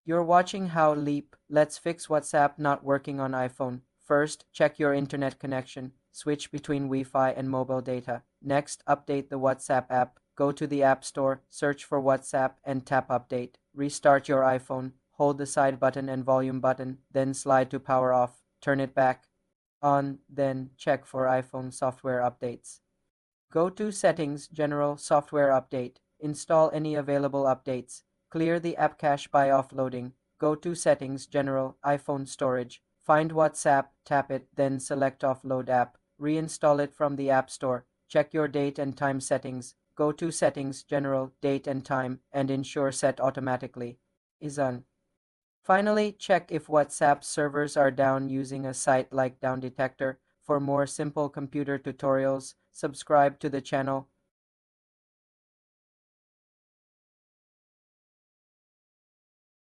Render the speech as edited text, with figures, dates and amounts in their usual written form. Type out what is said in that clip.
You're watching How Leap. Let's fix WhatsApp not working on iPhone. First, check your internet connection. Switch between Wi-Fi and mobile data. Next, update the WhatsApp app. Go to the App Store, search for WhatsApp, and tap Update. Restart your iPhone. Hold the side button and volume button, then slide to power off. Turn it back on, then check for iPhone software updates. Go to Settings, General, Software Update. Install any available updates. Clear the app cache by offloading. Go to Settings, General, iPhone Storage. Find WhatsApp, tap it, then select Offload App. Reinstall it from the App Store. Check your date and time settings. Go to Settings, General, Date and Time, and ensure Set Automatically is on. Finally, check if WhatsApp servers are down using a site like Down Detector. For more simple computer tutorials, subscribe to the channel.